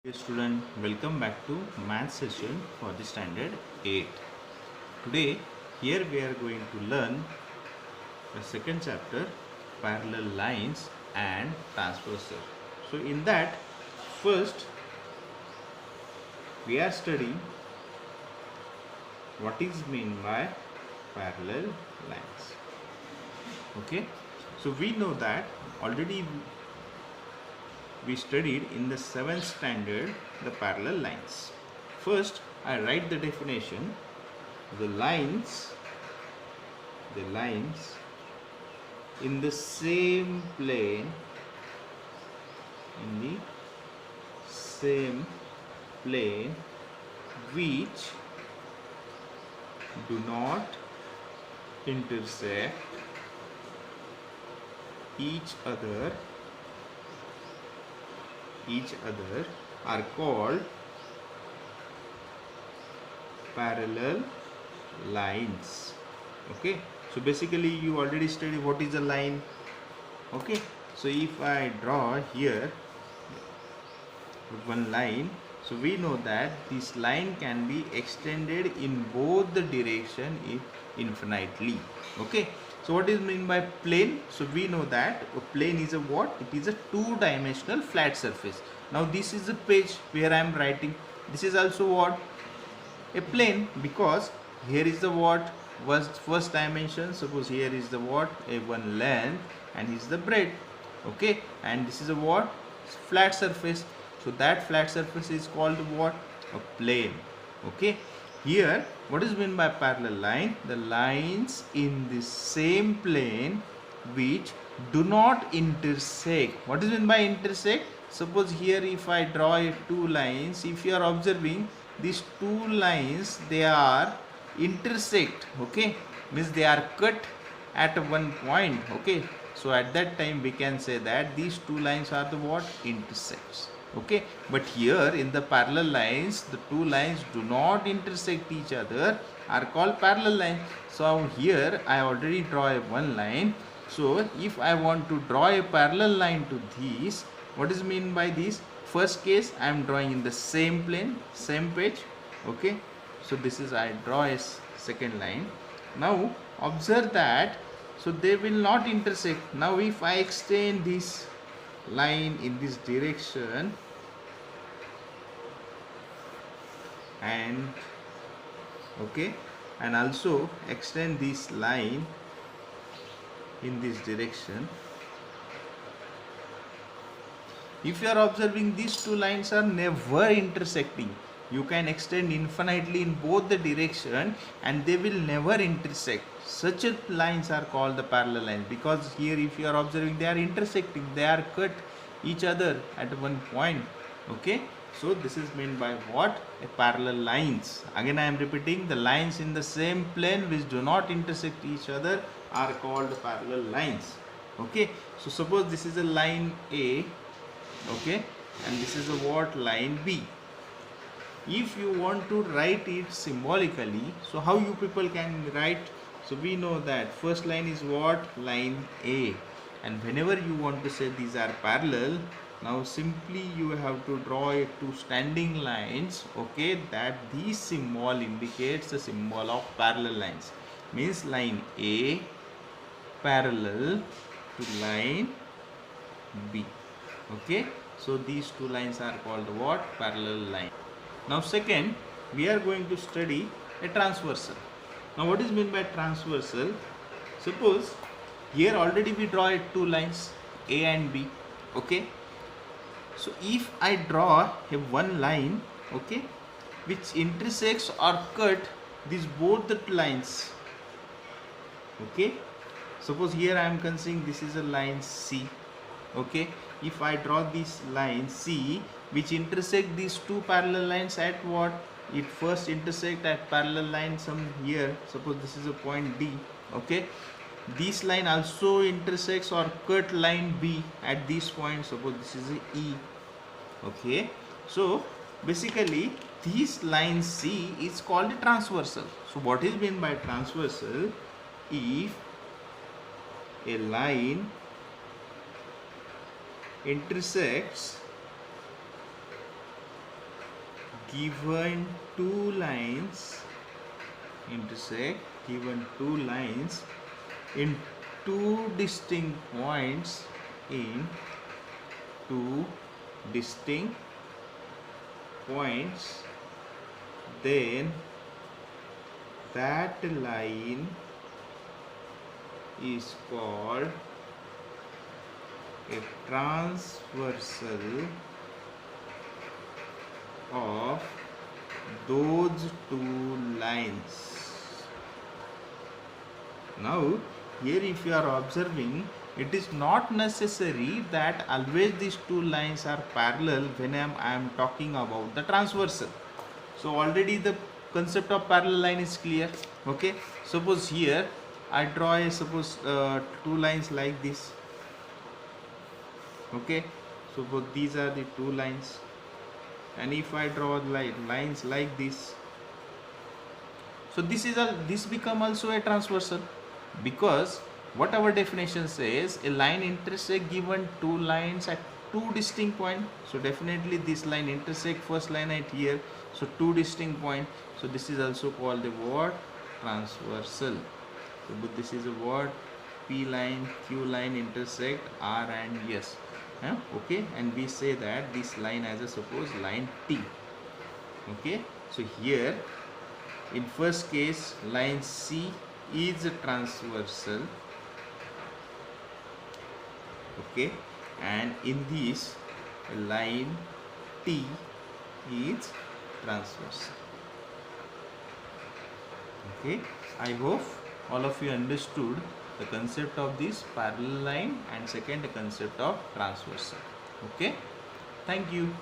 Dear student, welcome back to math session for the standard 8. Today, here we are going to learn the second chapter, parallel lines and transversal. So in that, first we are studying what is meant by parallel lines. Okay, so we know that already we studied in the 7th standard the parallel lines. First, I write the definition. The lines in the same plane, in the same plane which do not intersect each other are called parallel lines. Okay, so basically you already studied what is a line. Okay, so if I draw here one line, so we know that this line can be extended in both the direction infinitely. Okay, so what is meant by plane? So we know that a plane is a what? It is a two-dimensional flat surface. Now this is a page where I am writing. This is also what? A plane, because here is the what? Was first dimension. Suppose here is the what? A one length and is the breadth. Okay, and this is a what? Flat surface. So that flat surface is called what? A plane. Okay, here what is meant by parallel line? The lines in the same plane which do not intersect. What is meant by intersect? Suppose here if I draw two lines, if you are observing these two lines, they are intersect. Okay, means they are cut at one point. Okay, so at that time we can say that these two lines are the what? Intersects. Okay, but here in the parallel lines, the two lines do not intersect each other, are called parallel lines. So here I already draw a one line. So if I want to draw a parallel line to these, what is mean by this? First case I am drawing in the same plane, same page. Okay, so this is I draw a second line. Now observe that, so they will not intersect. Now if I extend this line in this direction and okay, and also extend this line in this direction, if you are observing, these two lines are never intersecting. You can extend infinitely in both the direction and they will never intersect. Such lines are called the parallel lines, because here if you are observing, they are intersecting, they are cut each other at one point. Okay, so this is meant by what? A parallel lines. Again I am repeating, the lines in the same plane which do not intersect each other are called parallel lines. Okay, so suppose this is a line A. Okay, and this is a what? Line B. If you want to write it symbolically, so how you people can write? So we know that first line is what? Line A, and whenever you want to say these are parallel, now simply you have to draw two standing lines. Okay, that this symbol indicates the symbol of parallel lines, means line A parallel to line B. Okay, so these two lines are called what? Parallel line. Now second, we are going to study a transversal. Now what is meant by transversal? Suppose here already we draw two lines A and B. Okay, so if I draw a one line, okay, which intersects or cut these both the lines. Okay, suppose here I am considering this is a line C. Okay, if I draw this line C which intersect these two parallel lines at what? It first intersect at parallel line some here. Suppose this is a point D. Okay, this line also intersects or cut line B at this point. Suppose this is a E. Okay, so basically this line C is called a transversal. So what is meant by transversal? If a line intersects given two lines intersect, given two lines in two distinct points, in two distinct points, then that line is called a transversal of those two lines. Now here if you are observing, it is not necessary that always these two lines are parallel when I am talking about the transversal. So already the concept of parallel line is clear. Okay, suppose here I draw a two lines like this. Okay, so these are the two lines, and if I draw lines like this, so this become also a transversal, because what our definition says, a line intersect given two lines at two distinct points. So definitely this line intersect first line at here, so two distinct points. So this is also called the word transversal. So but this is a word P line, Q line intersect R and S. Okay, and we say that this line as a suppose line T. Okay, so here in first case line C is transversal. Okay, and in this line T is transversal. Okay, I hope all of you understood the concept of this parallel line and second the concept of transversal. Okay, thank you.